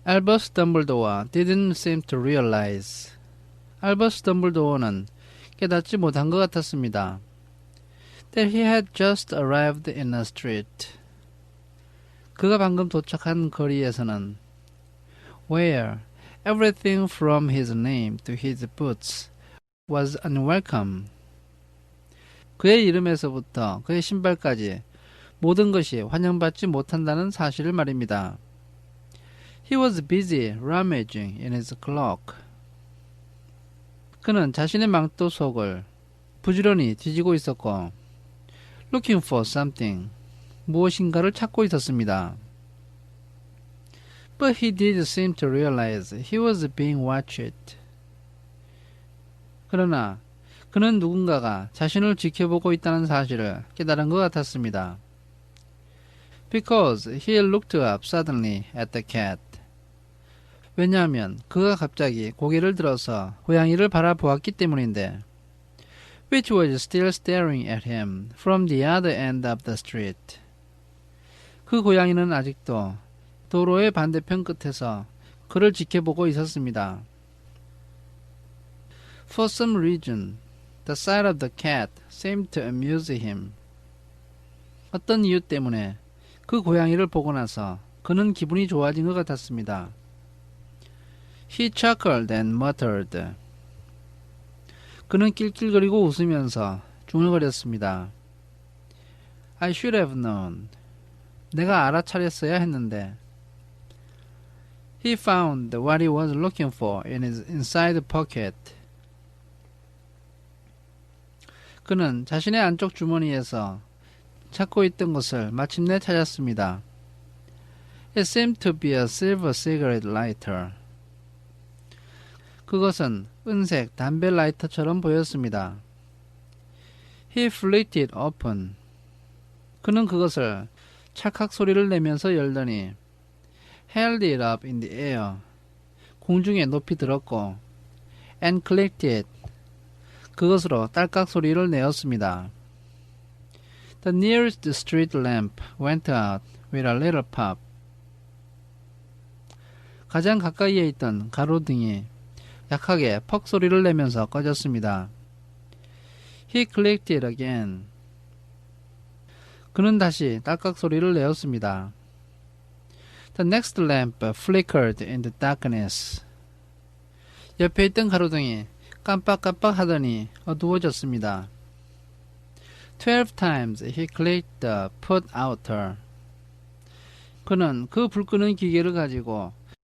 Albus Dumbledore didn't seem to realize. 알버스 덤블도어는 깨닫지 못한 것 같았습니다. That he had just arrived in a street. 그가 방금 도착한 거리에서는 where everything from his name to his boots was unwelcome. 그의 이름에서부터 그의 신발까지 모든 것이 환영받지 못한다는 사실을 말입니다. He was busy rummaging in his cloak. 그는 자신의 망토 속을 부지런히 뒤지고 있었고 looking for something, 무엇인가를 찾고 있었습니다. But he did seem to realize he was being watched. 그러나 그는 누군가가 자신을 지켜보고 있다는 사실을 깨달은 것 같았습니다. Because he looked up suddenly at the cat. 왜냐하면 그가 갑자기 고개를 들어서 고양이를 바라보았기 때문인데 which was still staring at him from the other end of the street. 그 고양이는 아직도 도로의 반대편 끝에서 그를 지켜보고 있었습니다. For some reason, the sight of the cat seemed to amuse him. 어떤 이유 때문에 그 고양이를 보고 나서 그는 기분이 좋아진 것 같았습니다. He chuckled and muttered. 그는 낄낄거리고 웃으면서 중얼거렸습니다. I should have known. 내가 알아차렸어야 했는데. He found what he was looking for in his inside pocket. 그는 자신의 안쪽 주머니에서 찾고 있던 것을 마침내 찾았습니다. It seemed to be a silver cigarette lighter. 그것은 은색 담배 라이터처럼 보였습니다. He flicked it open. 그는 그것을 찰칵 소리를 내면서 열더니 held it up in the air. 공중에 높이 들었고 and clicked it. 그것으로 딸깍 소리를 내었습니다. The nearest street lamp went out with a little pop. 가장 가까이에 있던 가로등이 약하게 퍽 소리를 내면서 꺼졌습니다. He clicked it again. 그는 다시 딸깍 소리를 내었습니다. The next lamp flickered in the darkness. 옆에 있던 가로등이 깜빡깜빡 하더니 어두워졌습니다. 12 times he clicked the put outer. 그는 그 불 끄는 기계를 가지고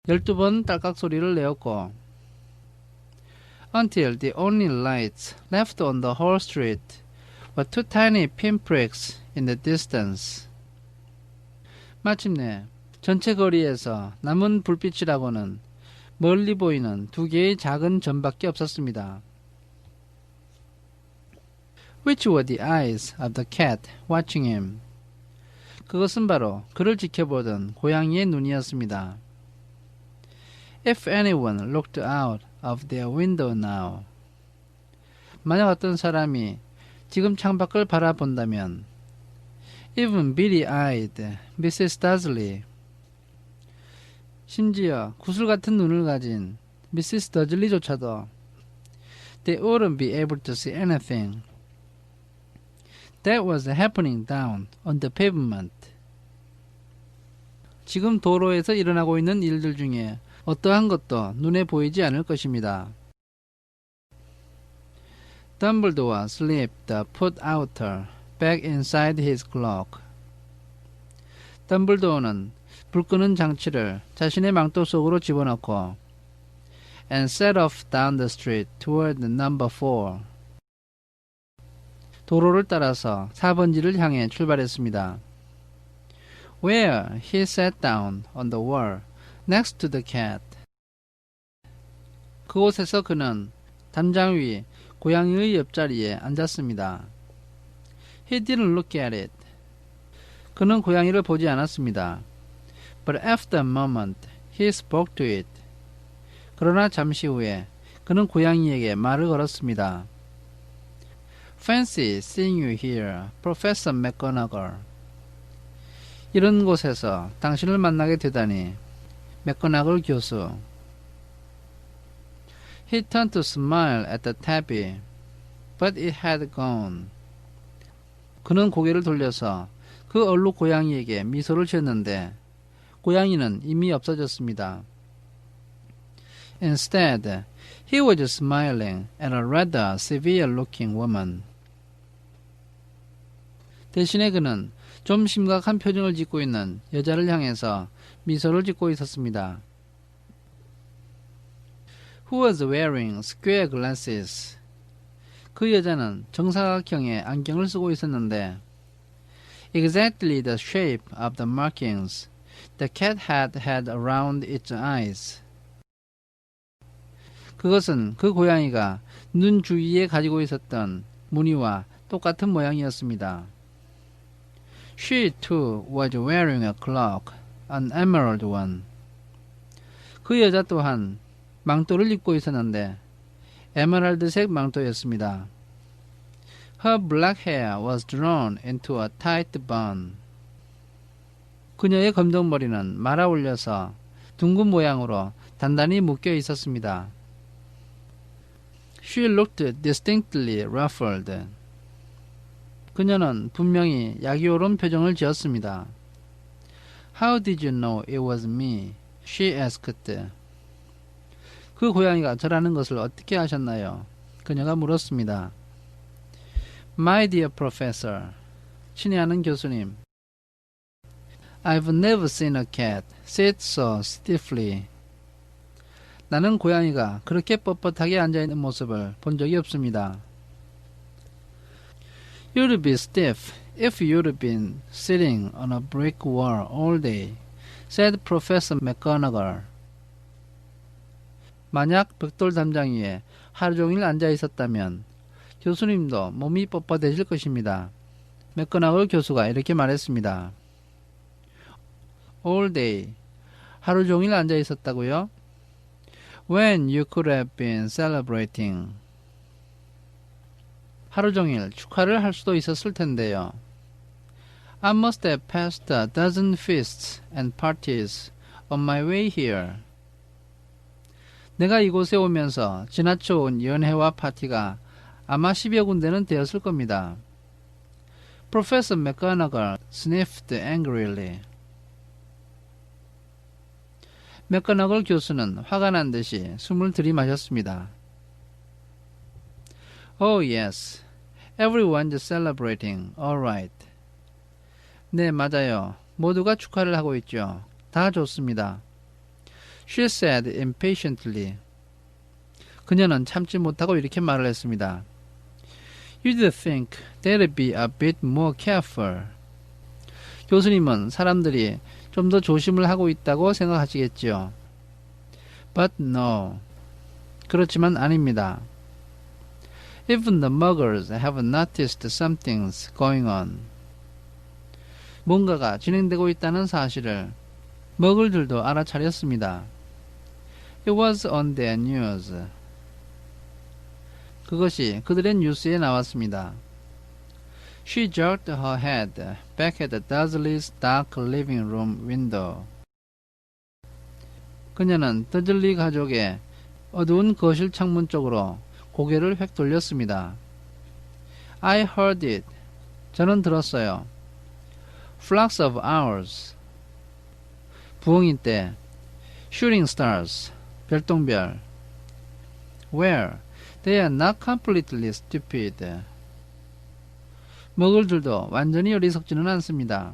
12번 딸깍 소리를 내었고 until the only lights left on the whole street were two tiny pinpricks in the distance. 마침내 전체 거리에서 남은 불빛이라고는 멀리 보이는 두 개의 작은 점밖에 없었습니다. Which were the eyes of the cat watching him. 그것은 바로 그를 지켜보던 고양이의 눈이었습니다. If anyone looked out of their window now. 만약 어떤 사람이 지금 창밖을 바라본다면 even beady-eyed Mrs. Dursley. 심지어 구슬 같은 눈을 가진 미시스 더즐리조차도 they wouldn't be able to see anything that was happening down on the pavement. 지금 도로에서 일어나고 있는 일들 중에 어떠한 것도 눈에 보이지 않을 것입니다. Dumbledore slipped the put outer back inside his cloak. 덤블도어는 불 끄는 장치를 자신의 망토 속으로 집어넣고 and set off down the street toward number 4. 도로를 따라서 4번지를 향해 출발했습니다. Where he sat down on the wall next to the cat. 그곳에서 그는 담장 위 고양이의 옆자리에 앉았습니다. He didn't look at it. 그는 고양이를 보지 않았습니다. But after a moment, he spoke to it. 그러나 잠시 후에 그는 고양이에게 말을 걸었습니다. Fancy seeing you here, Professor McGonagall. 이런 곳에서 당신을 만나게 되다니 맥거나글 교수. He turned to smile at the tabby, but it had gone. 그는 고개를 돌려서 그 얼룩 고양이에게 미소를 지었는데 고양이는 이미 없어졌습니다. Instead, he was smiling at a rather severe-looking woman. 대신에 그는 좀 심각한 표정을 짓고 있는 여자를 향해서 미소를 짓고 있었습니다. Who was wearing square glasses? 그 여자는 정사각형의 안경을 쓰고 있었는데 exactly the shape of the markings the cat had around its eyes. 그것은 그 고양이가 눈 주위에 가지고 있었던 무늬와 똑같은 모양이었습니다. She too was wearing a cloak, an emerald one. 그 여자 또한 망토를 입고 있었는데 에메랄드색 망토였습니다. Her black hair was drawn into a tight bun. 그녀의 검정 머리는 말아 올려서 둥근 모양으로 단단히 묶여 있었습니다. She looked distinctly ruffled. 그녀는 분명히 약이 오른 표정을 지었습니다. How did you know it was me? She asked. 그 고양이가 저라는 것을 어떻게 아셨나요? 그녀가 물었습니다. My dear professor, 친애하는 교수님. I've never seen a cat sit so stiffly. 나는 고양이가 그렇게 뻣뻣하게 앉아있는 모습을 본 적이 없습니다. You'd be stiff if you'd been sitting on a brick wall all day, said Professor McGonagall. 만약 벽돌 담장 위에 하루 종일 앉아 있었다면 교수님도 몸이 뻣뻣해질 것입니다. 맥거나글 교수가 이렇게 말했습니다. All day, 하루 종일 앉아 있었다고요? When you could have been celebrating. 하루 종일 축하를 할 수도 있었을 텐데요. I must have passed a dozen feasts and parties on my way here. 내가 이곳에 오면서 지나쳐 온 연회와 파티가 아마 10여 군데는 되었을 겁니다. Professor McGonagall sniffed angrily. 맥거나글 교수는 화가 난 듯이 숨을 들이마셨습니다. Oh yes, everyone's celebrating, all right. 네, 맞아요. 모두가 축하를 하고 있죠. 다 좋습니다. She said impatiently. 그녀는 참지 못하고 이렇게 말을 했습니다. You'd think they'd be a bit more careful. 교수님은 사람들이 좀 더 조심을 하고 있다고 생각하시겠지요. But no. 그렇지만 아닙니다. Even the muggers have noticed something's going on. 뭔가가 진행되고 있다는 사실을 머글들도 알아차렸습니다. It was on their news. 그것이 그들의 뉴스에 나왔습니다. She jerked her head back at the Dursley's dark living room window. 그녀는 더즐리 가족의 어두운 거실 창문 쪽으로 고개를 획 돌렸습니다. I heard it. 저는 들었어요. Flocks of owls. 부엉이 때. Shooting stars. 별똥별. Where? They are not completely stupid. 머글들도 완전히 어리석지는 않습니다.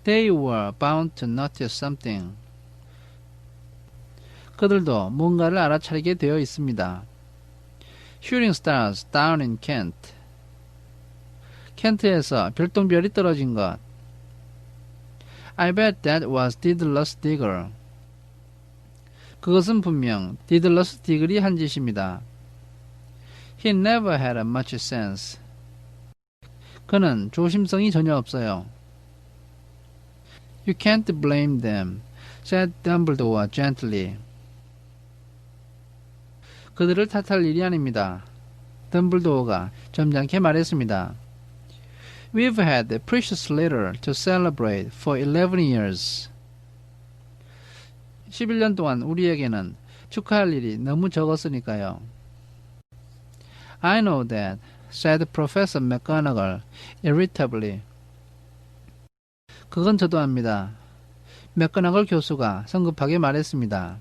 They were bound to notice something. 그들도 뭔가를 알아차리게 되어 있습니다. Shooting stars down in Kent. 켄트에서 별똥별이 떨어진 것. I bet that was Daedalus Digger. 그것은 분명 디들러스 디글이 한 짓입니다. He never had much sense. 그는 조심성이 전혀 없어요. You can't blame them, said Dumbledore gently. 그들을 탓할 일이 아닙니다. 덤블도어가 점잖게 말했습니다. We've had precious little to celebrate for 11 years. 11년 동안 우리에게는 축하할 일이 너무 적었으니까요. I know that, said Professor McGonagall irritably. 그건 저도 압니다. 맥거나걸 교수가 성급하게 말했습니다.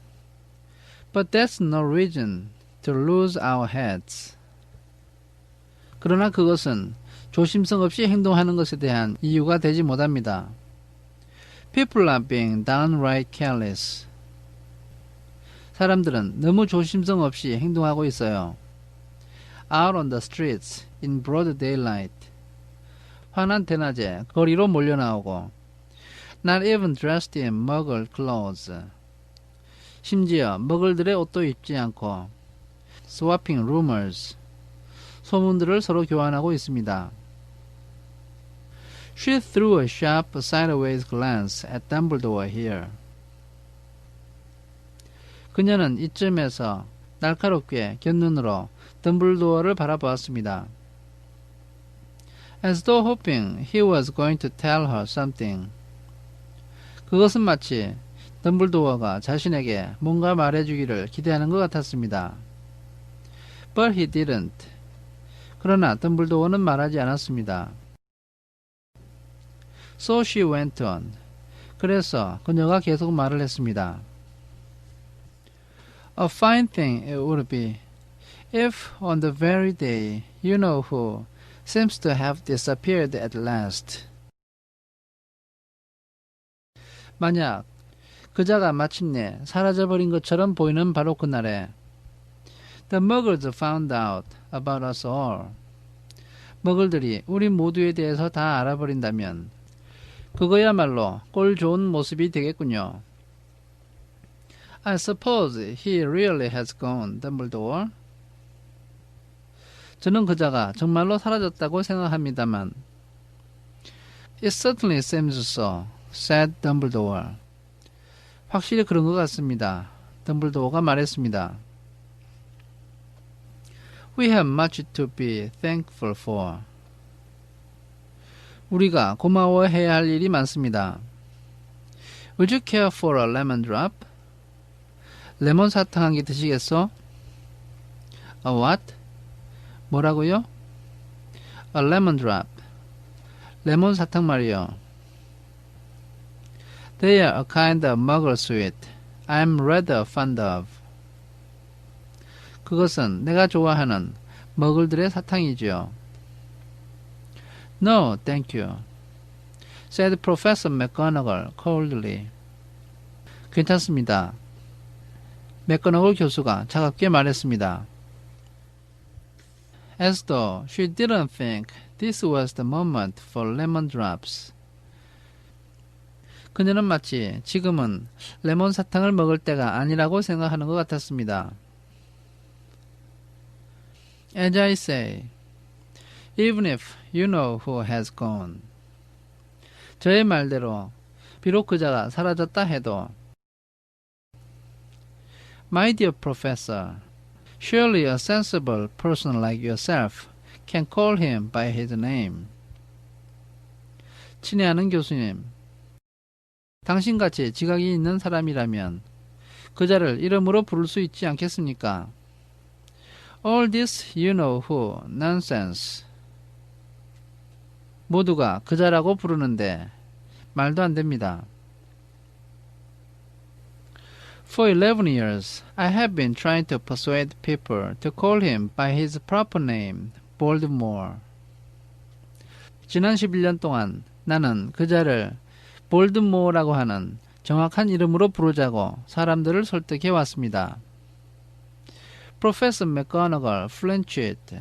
But that's no reason to lose our heads. 그러나 그것은 조심성 없이 행동하는 것에 대한 이유가 되지 못합니다. People are being downright careless. 사람들은 너무 조심성 없이 행동하고 있어요. Out on the streets in broad daylight. 환한 대낮에 거리로 몰려나오고 Not even dressed in muggle clothes. 심지어 머글들의 옷도 입지 않고 Swapping rumors. 소문들을 서로 교환하고 있습니다. She threw a sharp sideways glance at Dumbledore here. 그녀는 이쯤에서 날카롭게 곁눈으로 덤블도어를 바라보았습니다. As though hoping he was going to tell her something. 그것은 마치 덤블도어가 자신에게 뭔가 말해주기를 기대하는 것 같았습니다. But he didn't. 그러나 덤블도어는 말하지 않았습니다. So she went on. 그래서 그녀가 계속 말을 했습니다. A fine thing it would be if on the very day you know who seems to have disappeared at last. 만약 그자가 마침내 사라져버린 것처럼 보이는 바로 그날에 The muggles found out about us all. 머글들이 우리 모두에 대해서 다 알아버린다면 그거야말로 꼴 좋은 모습이 되겠군요. I suppose he really has gone, Dumbledore. 저는 그자가 정말로 사라졌다고 생각합니다만 It certainly seems so, said Dumbledore. 확실히 그런 것 같습니다. 덤블도어가 말했습니다. We have much to be thankful for. 우리가 고마워해야 할 일이 많습니다. Would you care for a lemon drop? 레몬 사탕 한 개 드시겠어? A what? 뭐라고요? A lemon drop. 레몬 사탕 말이요. They are a kind of muggle sweet I'm rather fond of. 그것은 내가 좋아하는 머글들의 사탕이지요. No, thank you, said Professor McGonagall coldly. 괜찮습니다. 맥거너글 교수가 차갑게 말했습니다. As though she didn't think this was the moment for lemon drops. 그녀는 마치 지금은 레몬 사탕을 먹을 때가 아니라고 생각하는 것 같았습니다. As I say, even if you know who has gone. 저의 말대로 비록 그자가 사라졌다 해도 My dear professor, surely a sensible person like yourself can call him by his name. 친애하는 교수님, 당신같이 지각이 있는 사람이라면 그자를 이름으로 부를 수 있지 않겠습니까? All this you know who nonsense. 모두가 그자라고 부르는데 말도 안 됩니다. For 11 years, I have been trying to persuade people to call him by his proper name, Voldemort. 지난 11년 동안 나는 그자를 볼드모어라고 하는 정확한 이름으로 부르자고 사람들을 설득해 왔습니다. Professor McGonagall flinched.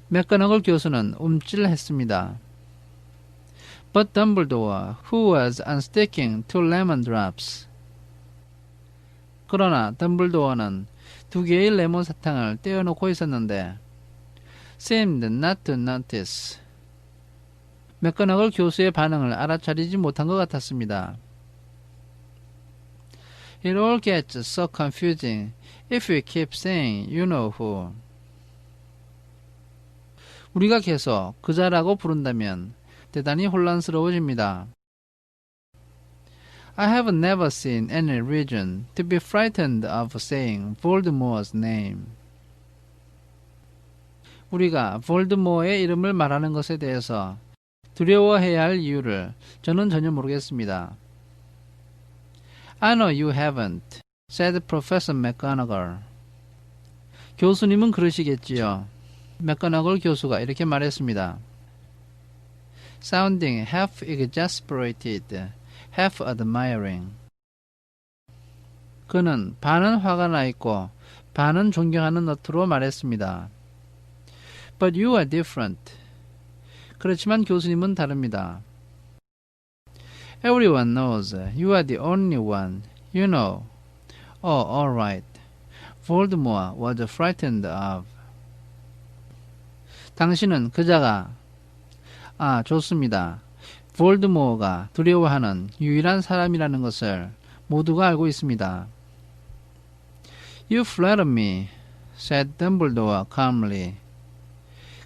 맥거너글 교수는 움찔했습니다. But Dumbledore, who was unsticking two lemon drops. 그러나 덤블도어는 두 개의 레몬 사탕을 떼어놓고 있었는데 seemed not to notice. 맥거너글 교수의 반응을 알아차리지 못한 것 같았습니다. It all gets so confusing if we keep saying you know who. 우리가 계속 그자라고 부른다면 대단히 혼란스러워집니다. I have never seen any reason to be frightened of saying Voldemort's name. 우리가 볼드모어의 이름을 말하는 것에 대해서 두려워해야 할 이유를 저는 전혀 모르겠습니다. I know you haven't, said Professor McGonagall. 교수님은 그러시겠지요. 맥거너걸 교수가 이렇게 말했습니다. Sounding half exasperated, half admiring. 그는 반은 화가 나 있고 반은 존경하는 너트로 말했습니다. But you are different. 그렇지만 교수님은 다릅니다. Everyone knows you are the only one. You know. Oh, all right. Voldemort was frightened of. 당신은 그자가 좋습니다. 볼드모어가 두려워하는 유일한 사람이라는 것을 모두가 알고 있습니다. You flatter me, said Dumbledore calmly.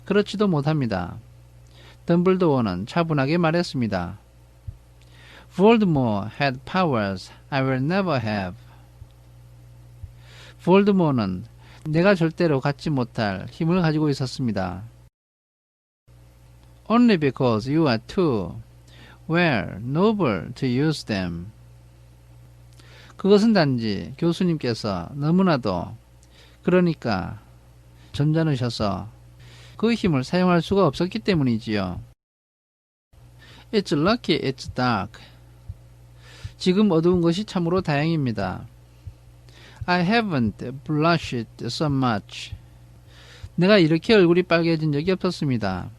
그렇지도 못합니다. 덤블도어는 차분하게 말했습니다. Voldemort had powers I will never have. 볼드모어는 내가 절대로 갖지 못할 힘을 가지고 있었습니다. Only because you are too, well, noble to use them. 그것은 단지 교수님께서 너무나도 그러니까 점잖으셔서 그 힘을 사용할 수가 없었기 때문이지요. It's lucky it's dark. 지금 어두운 것이 참으로 다행입니다. I haven't blushed so much. 내가 이렇게 얼굴이 빨개진 적이 없었습니다.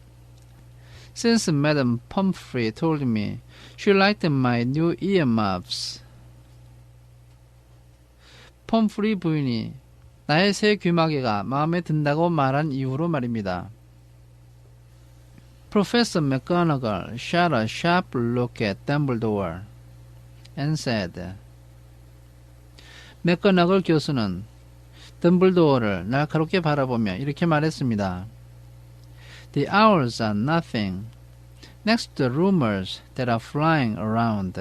Since Madame Pomfrey told me she liked my new earmuffs. 펌프리 부인이 나의 새 귀마개가 마음에 든다고 말한 이후로 말입니다. Professor McGonagall shot a sharp look at Dumbledore and said, 맥거나걸 교수는 덤블도어를 날카롭게 바라보며 이렇게 말했습니다. The owls are nothing next to the rumors that are flying around.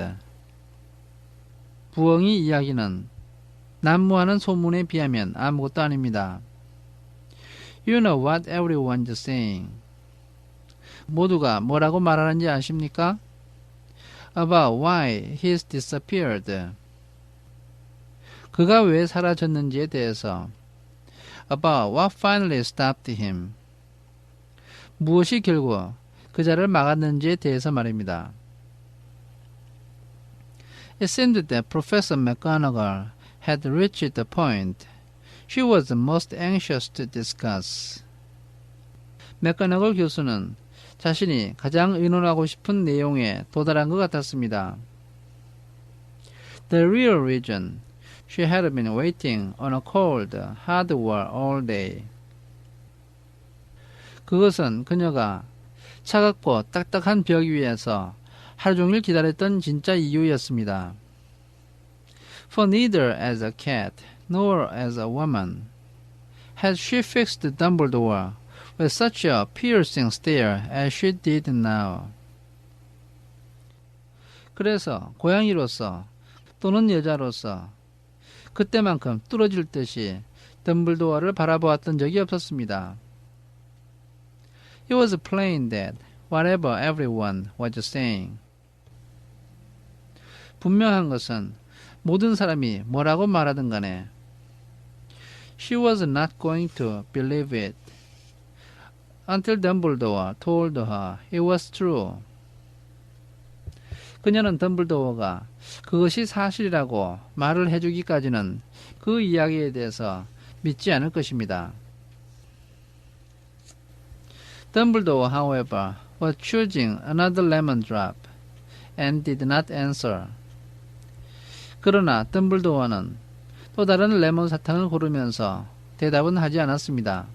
부엉이 이야기는 난무하는 소문에 비하면 아무것도 아닙니다. You know what everyone's saying. 모두가 뭐라고 말하는지 아십니까? About why he's disappeared. 그가 왜 사라졌는지에 대해서. About what finally stopped him. 무엇이 결국 그자를 막았는지에 대해서 말입니다. It seemed that Professor McGonagall had reached the point she was most anxious to discuss. 맥거너걸 교수는 자신이 가장 의논하고 싶은 내용에 도달한 것 같았습니다. The real reason she had been waiting on a cold, hard wall all day. 그것은 그녀가 차갑고 딱딱한 벽 위에서 하루 종일 기다렸던 진짜 이유였습니다. For neither as a cat nor as a woman had she fixed Dumbledore with such a piercing stare as she did now. 그래서 고양이로서 또는 여자로서 그때만큼 뚫어질 듯이 덤블도어를 바라보았던 적이 없었습니다. It was plain that whatever everyone was saying. 분명한 것은 모든 사람이 뭐라고 말하든 간에 She was not going to believe it until Dumbledore told her it was true. 그녀는 덤블도어가 그것이 사실이라고 말을 해주기까지는 그 이야기에 대해서 믿지 않을 것입니다. Dumbledore, however, was choosing another lemon drop and did not answer. 그러나 덤블도어는 또 다른 레몬 사탕을 고르면서 대답은 하지 않았습니다.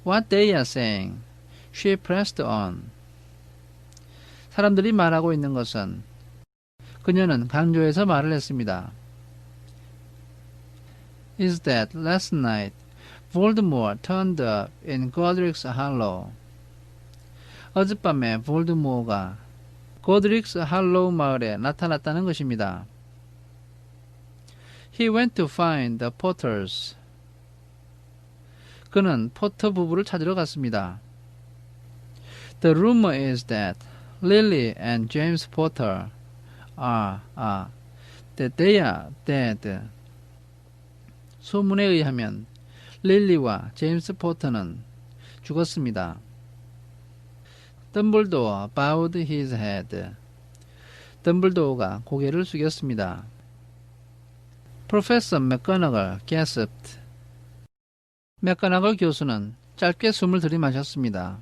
What they are saying, she pressed on. 사람들이 말하고 있는 것은 그녀는 강조해서 말을 했습니다. Is that last night Voldemort turned up in Godric's Hollow. 어젯밤에 볼드모어가 고드릭스 할로우 마을에 나타났다는 것입니다. He went to find the Potters. 그는 포터 부부를 찾으러 갔습니다. The rumor is that Lily and James Potter that they are dead. 소문에 의하면 릴리와 제임스 포터는 죽었습니다. 덤블도어 bowed his head. 덤블도어가 고개를 숙였습니다. Professor McGonagall gasped. 맥거나걸 교수는 짧게 숨을 들이마셨습니다.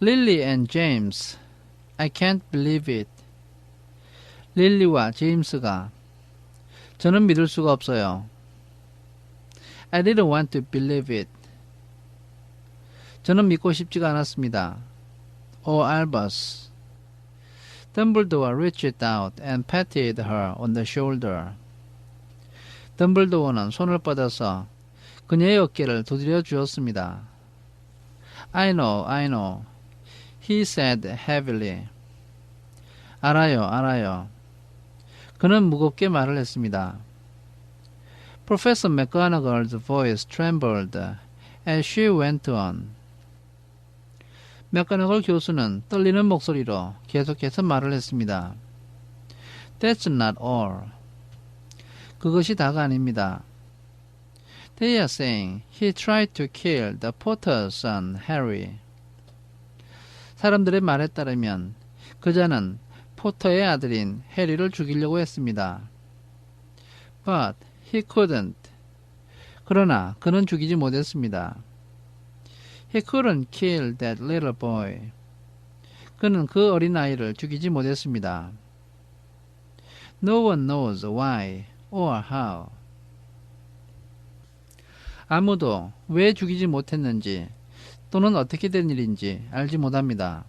Lily and James, I can't believe it. 릴리와 제임스가 저는 믿을 수가 없어요. I didn't want to believe it. 저는 믿고 싶지가 않았습니다. Oh, Albus. Dumbledore reached out and patted her on the shoulder. 덤블도어는 손을 뻗어서 그녀의 어깨를 두드려 주었습니다. I know. He said heavily. 알아요. 그는 무겁게 말을 했습니다. Professor McGonagall's voice trembled as she went on. 맥거나걸 교수는 떨리는 목소리로 계속해서 말을 했습니다. That's not all. 그것이 다가 아닙니다. They are saying he tried to kill the Potter's son, Harry. 사람들의 말에 따르면 그자는 포터의 아들인 해리를 죽이려고 했습니다. But he couldn't. 그러나 그는 죽이지 못했습니다. He couldn't kill that little boy. 그는 그 어린아이를 죽이지 못했습니다. No one knows why or how. 아무도 왜 죽이지 못했는지 또는 어떻게 된 일인지 알지 못합니다.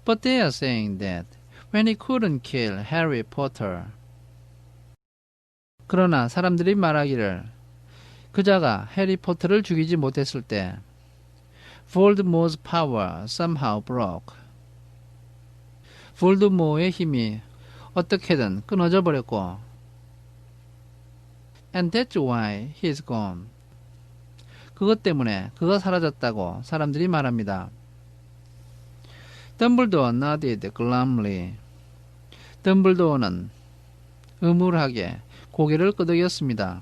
But they are saying that when he couldn't kill Harry Potter. 그러나 사람들이 말하기를 그자가 해리 포터를 죽이지 못했을 때 Voldemort's power somehow broke. 볼드모어의 힘이 어떻게든 끊어져 버렸고 And that's why he's gone. 그것 때문에 그가 사라졌다고 사람들이 말합니다. 덤블도어 nodded glumly. 덤블도어는 음울하게 고개를 끄덕였습니다.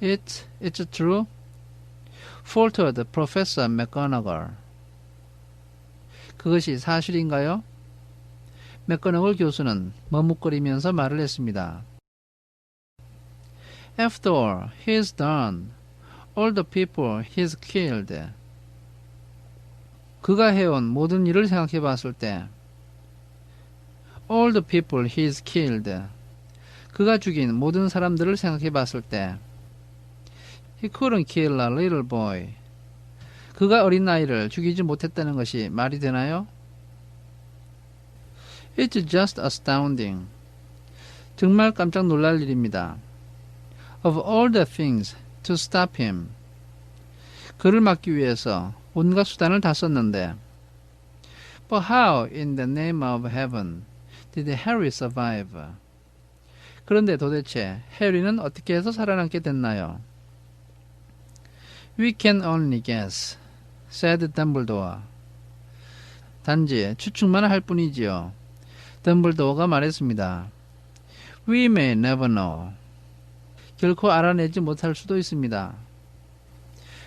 It's true? faltered Professor McGonagall. 그것이 사실인가요? 맥거너걸 교수는 머뭇거리면서 말을 했습니다. After all, he's done. All the people he's killed. 그가 해온 모든 일을 생각해 봤을 때 All the people he's killed. 그가 죽인 모든 사람들을 생각해 봤을 때 He couldn't kill a little boy. 그가 어린아이를 죽이지 못했다는 것이 말이 되나요? It's just astounding. 정말 깜짝 놀랄 일입니다. Of all the things to stop him. 그를 막기 위해서 온갖 수단을 다 썼는데 But how in the name of heaven did Harry survive? 그런데 도대체 해리는 어떻게 해서 살아남게 됐나요? We can only guess, said Dumbledore. 단지 추측만 할 뿐이지요. 덤블도어가 말했습니다. We may never know. 결코 알아내지 못할 수도 있습니다.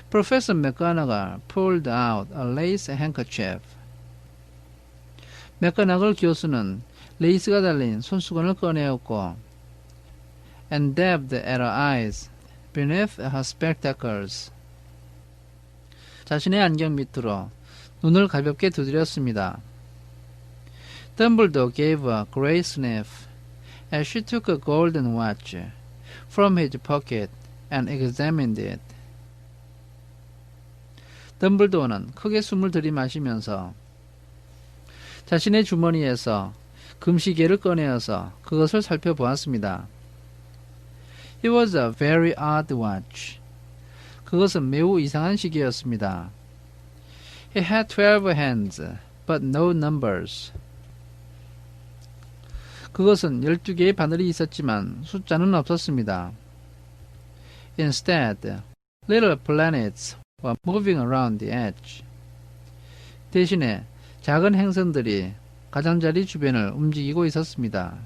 Professor McGonagall pulled out a lace handkerchief. 맥거나걸 교수는 레이스가 달린 손수건을 꺼내었고 and dabbed at her eyes beneath her spectacles. 자신의 안경 밑으로 눈을 가볍게 두드렸습니다. Dumbledore gave a great sniff as she took a golden watch from his pocket and examined it. 덤블도어는 크게 숨을 들이마시면서 자신의 주머니에서 금시계를 꺼내어서 그것을 살펴보았습니다. It was a very odd watch. 그것은 매우 이상한 시계였습니다. It had 12 hands. but no numbers. 그것은 12개의 바늘이 있었지만 숫자는 없었습니다. Instead, little planets were moving around the edge. 대신에 작은 행성들이 가장자리 주변을 움직이고 있었습니다.